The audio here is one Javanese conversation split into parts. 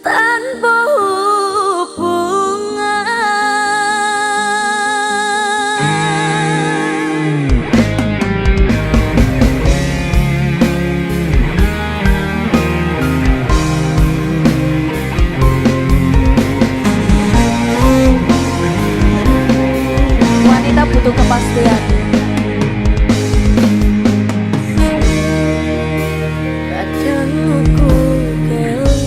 tanpa hubungan. Wanita butuh kepastian. Kadang aku kelingan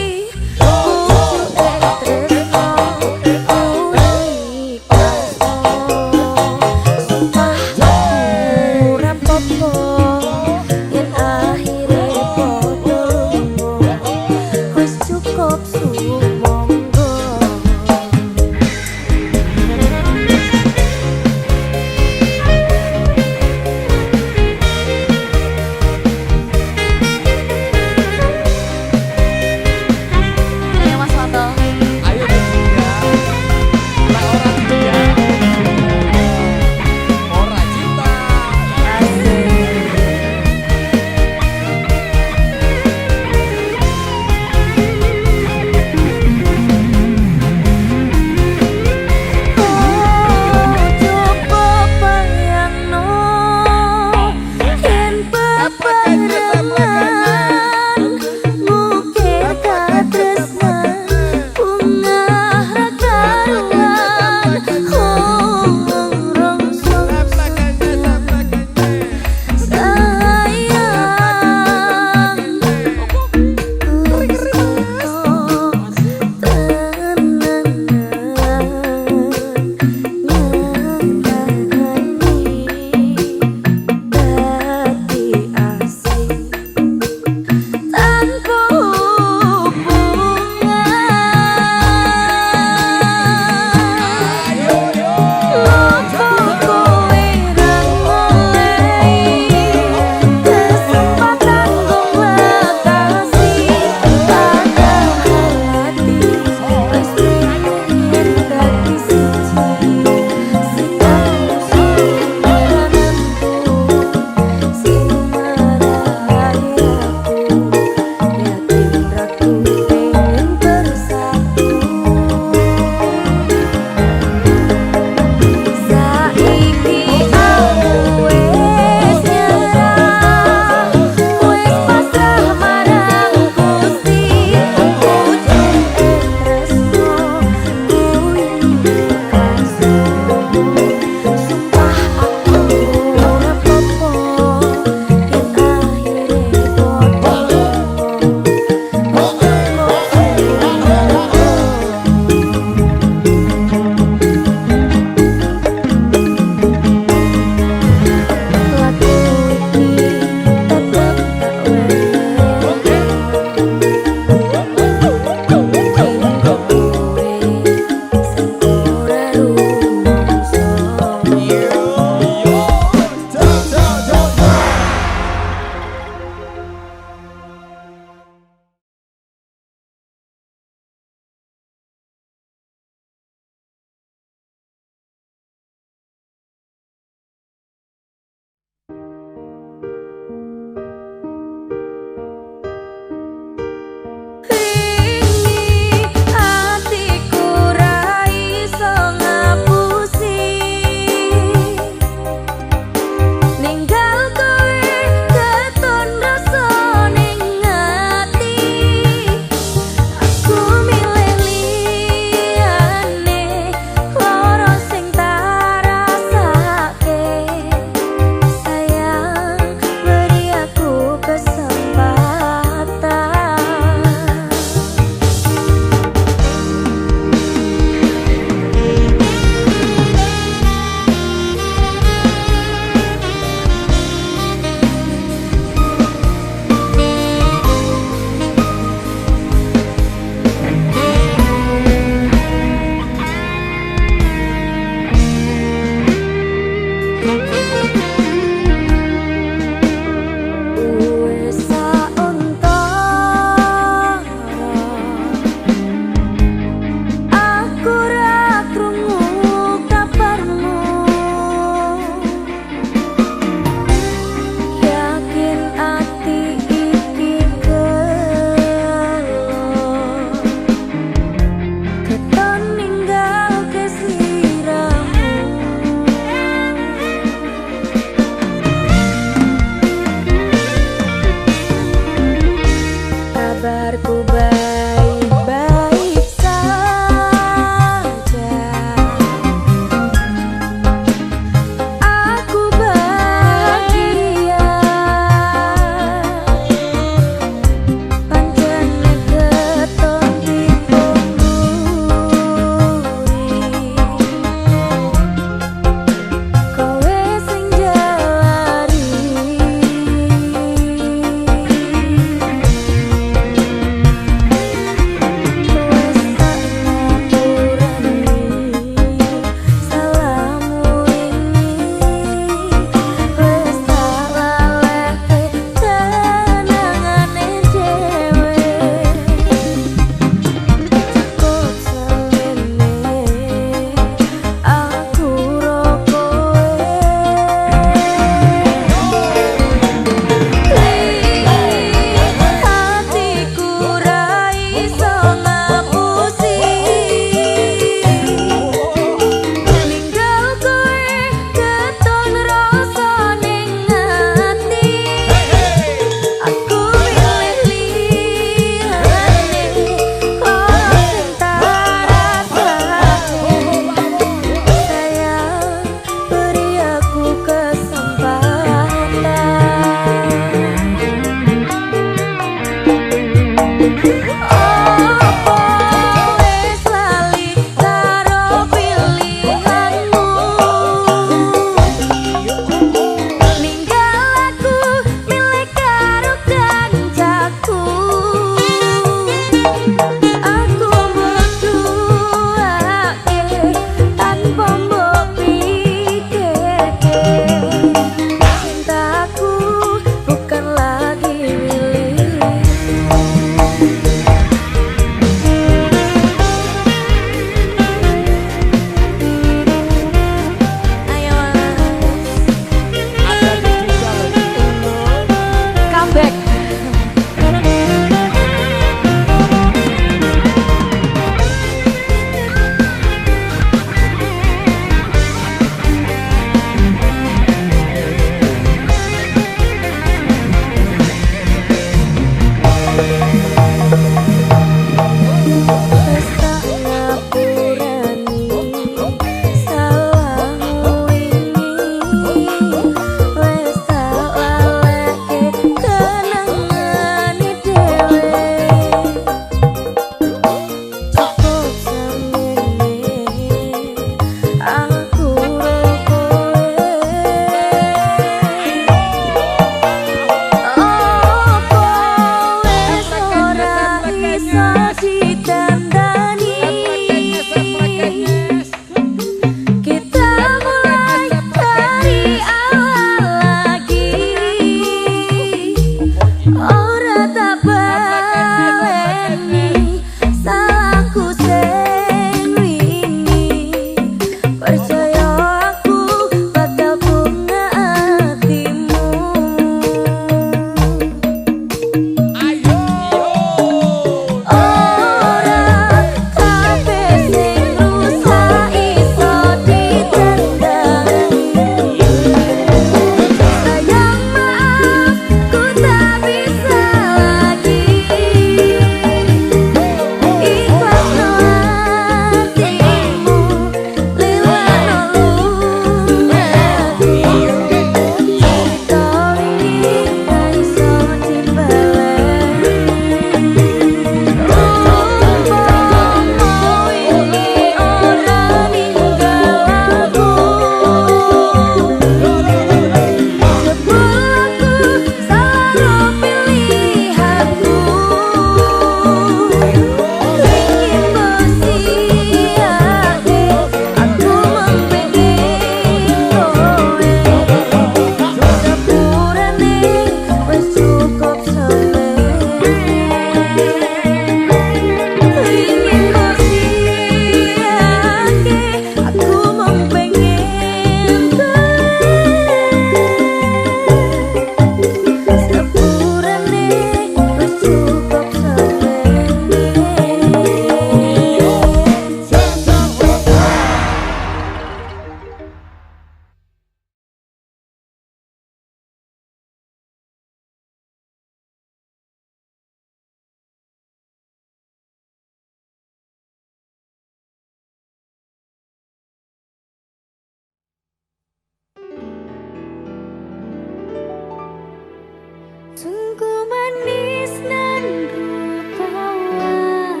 Sungguh manis nan rupawan,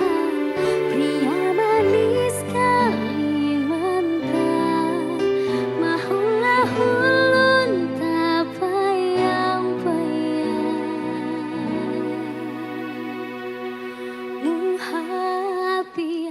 pria manis Kalimantan, mahulah ulun tak bayang-bayang, muhapian.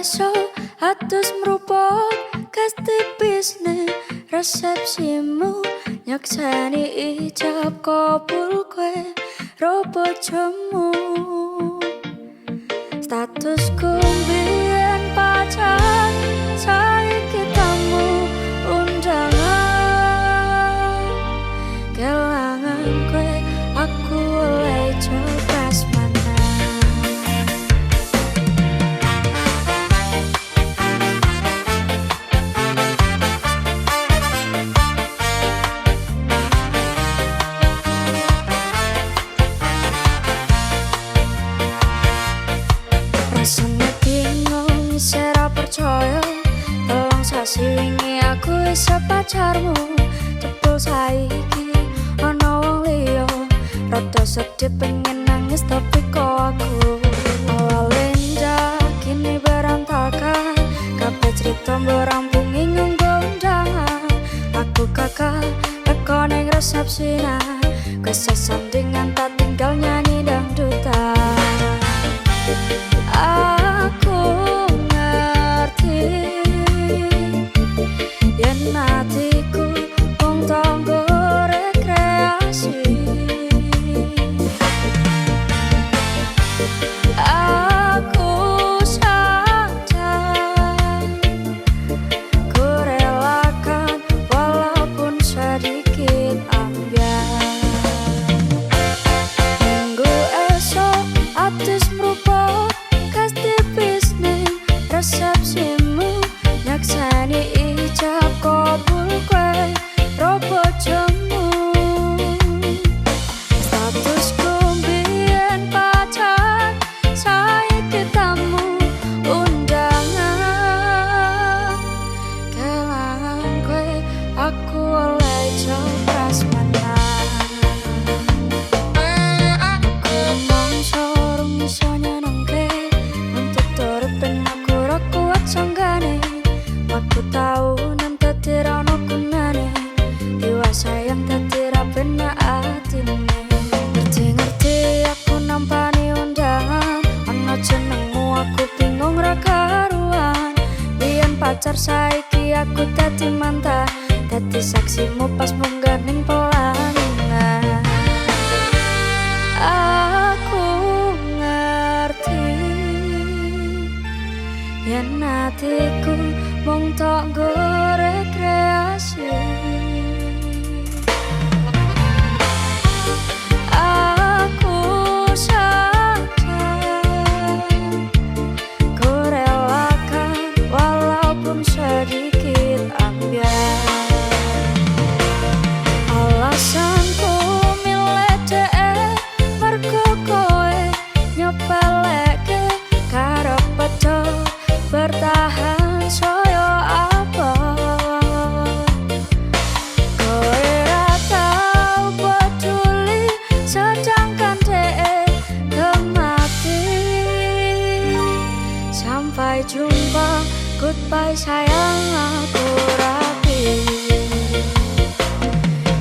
esok atus meruput kas tipisne resepsimu nyakseni ijab kabul kue robo jemu statusku biyen pacar saiki tamu undangan kelangan kue aku oleh coba mana. Rasanya bingung, sera percaya tolong sasi wingi aku isa pacarmu cepul saiki ana wong liya rada sedih pengen nangis tapi kok aku awalin kini berantakan kabeh cerita berampungi nganggo undangan aku gagal teko ning resepsinan kesesandingan tak tinggal nyanyi dangdutan. Aku ngerti yen hatiku wong tanggo rekreasi. Aku sadar ku relakan walaupun sedikit ambiar. Minggu esok atus meruput resepsimu nyakseni ijab kabul kue robo jemu statusku biyen pacar saiki tamu undangan kelangan kue aku oleh cobras mana kurang mongso rung iso nyenengke untuk turupin kuat sanggane aku tahu nan dadi ra ono gunane dewasa yang dadi ra benak atine ngerti aku nampani undangan ana jenengmu aku bingung ra karuan biyen pacar saiki aku dadi mantan dadi saksimu pas munggah ning pelaminan aku ngerti yen hatiku mung tok nggo rekreasi. Aku sadar ku relakan walaupun sedikit ambiar. Alasanku milih dhek mergo kowe nyepeleke karo pedot bertahan soyo apa kowe ra tau peduli sedangkan dhek kemati sampai jumpa goodbye sayang aku rapi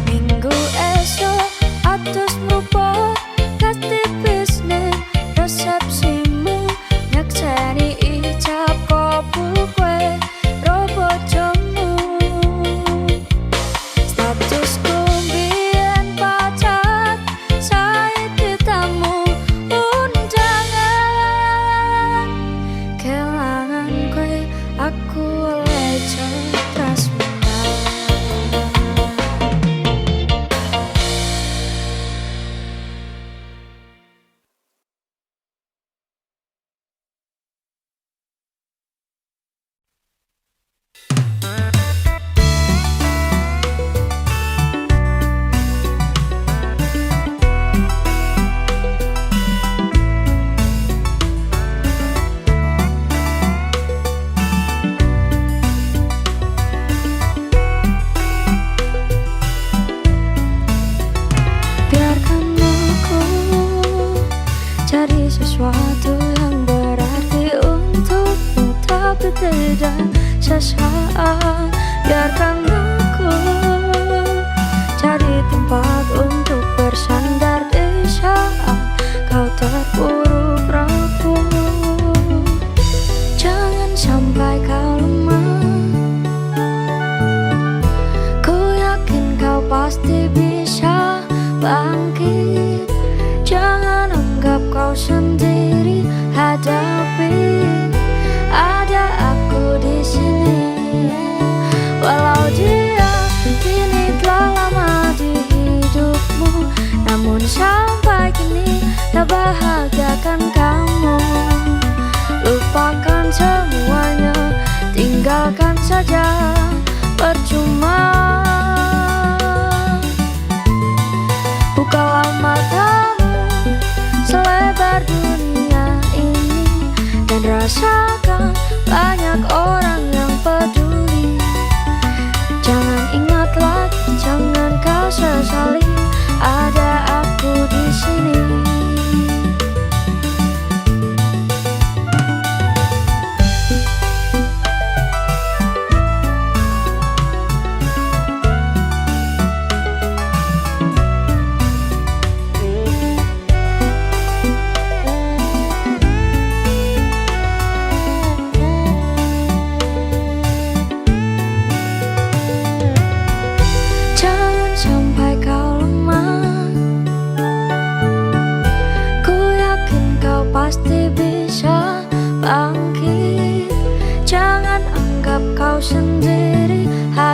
minggu esok atus meruput kas tipisne resepsimu nyakseni ijab kabul kue robo jemu statusku biyen pacar saiki tamu undangan kelangan kue aku oleh cobras sesuatu yang berarti untukmu tapi tidak sesaat. Biarkan aku cari tempat untuk bersandar di saat kau terpuruk rapuh. Jangan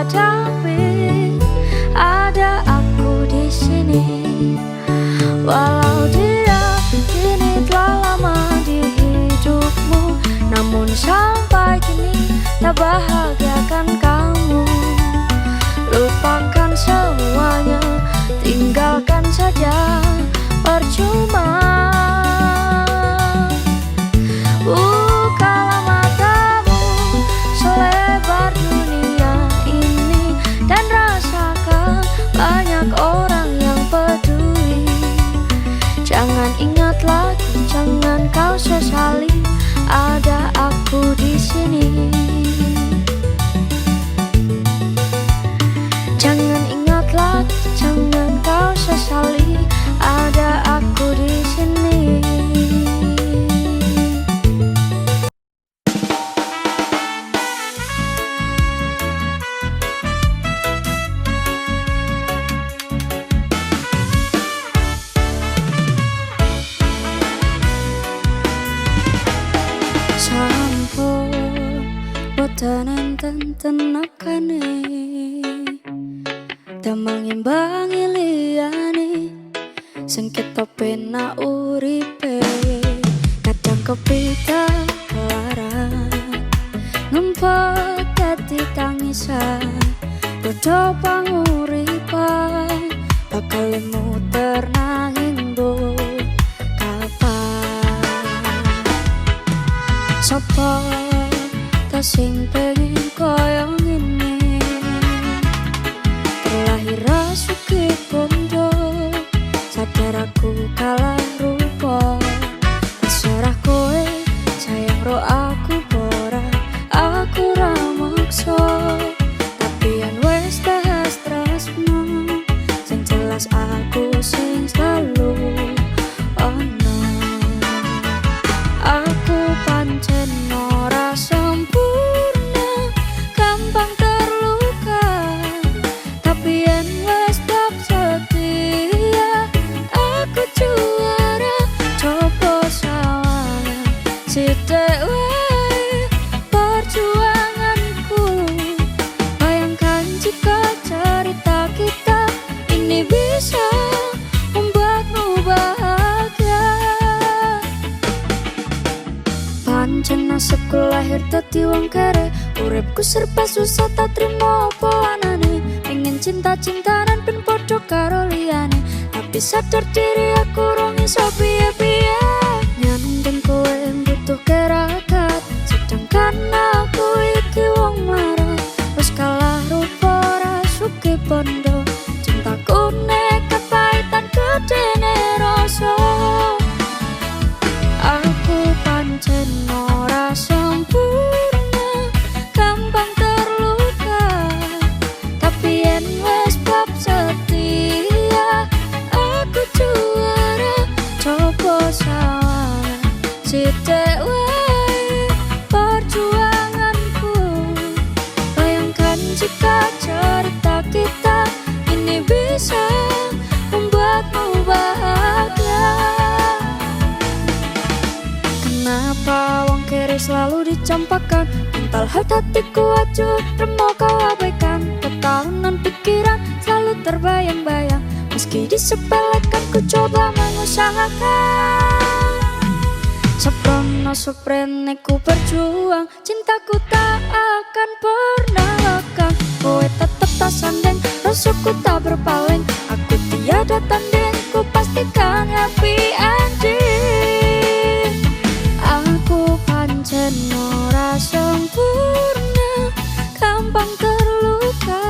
tapi ada aku di sini. Walau dia kini telah lama di hidupmu, namun sampai kini tak bahagiakan kamu. Lupakan semuanya, tinggalkan saja, percuma. Bukalah matamu selebar dunia ini dan rasakan banyak orang yang peduli. Jangan ingat lagi, jangan kau sesali, ada aku di sini. Jangan ingat lagi, jangan kau sesali, ada aku di sini. Sampo botanan tentenakane damang imbangi liyane sing kita penak uripe. Kadang kepitan kelaran ngempet dadi tangisan, padha panguripan bakal muter nanging mbok kapan. Sapa ta sing pengen koyo ngene, terlahir rasuke bondo, sadar aku kalah rupa. Terserah kowe sayang ro aku pora, aku ra maksa, tapi yen wis tas tresno sing jelas aku sing selalu ono. Aku pancen ora sempurna, gampang terluka, tapi yen wis bab setia aku juara. Coba salah sithik wae perjuanganku, bayangkan jika cerita kita ini bisa membuatmu bahagia. Pancen nasibku lahir dadi wong kere, uripku serba susah tak trimo apa anane. Pengen cinta-cintanan ben padha karo liyane, tapi sadar diri aku rong iso piye-piye. Nyandeng kowe butuh keragat, sedangkan aku iki wong mlarat. Wis kalah rupa rasuke bondo, cintaku nekat pahitan gedene rasa. Aku pancen ora sempurna, gampang terluka, tapi yen wis bab setia aku juara. Coba salah sithik wae perjuanganku, bayangkan jika cerita kita ini bisa membuatmu bahagia. Kenapa wong kere selalu dicampakkan, mental hal hatiku acuh remo kau abaikan. Ketahunan pikiran selalu terbayang-bayang, meski disepelekan ku coba mengusahakan. Seprono seprene ku berjuang, cintaku tak akan pernah lekang. Kowe tetep tak sandeng, rasaku tak berpaling, aku tiada tanding, ku pastikan happy ending. Aku pancen ora sempurna, gampang terluka,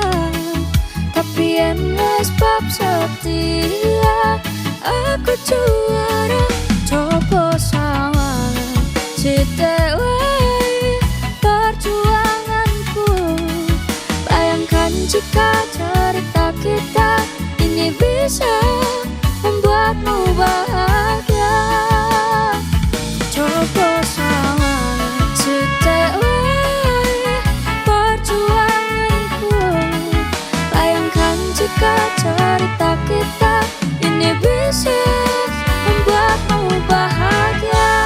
tapi yen wis bab setia aku juara. Coba salah sithik wae perjuanganku, bayangkan jika cerita kita ini bisa membuatmu bahagia. Coba salah sithik wae perjuanganku, bayangkan jika cerita kita ini bisa membuatmu bahagia.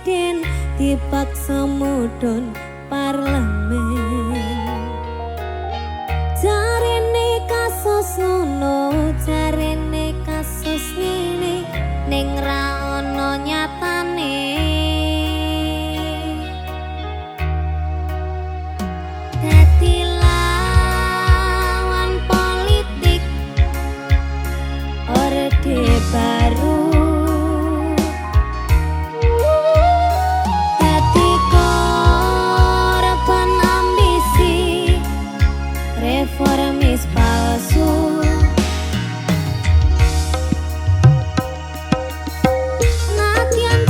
presiden dipaksa mudhun parlemen. Jarene kasus ngono, jarene kasus ngene, ning ra ono nyatane. Dadi lawan politik orde baru. Dadi korban ambisi reformis palsu. Nadyan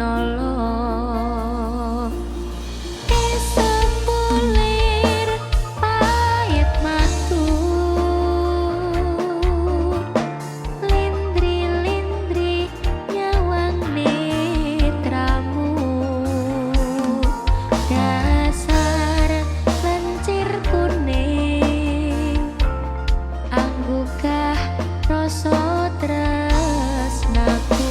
nolong Sembulir payet matur Lindri-lindri nyawang netramu Dasar lencir kuning Anggukah rasa tresnaku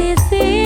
sisi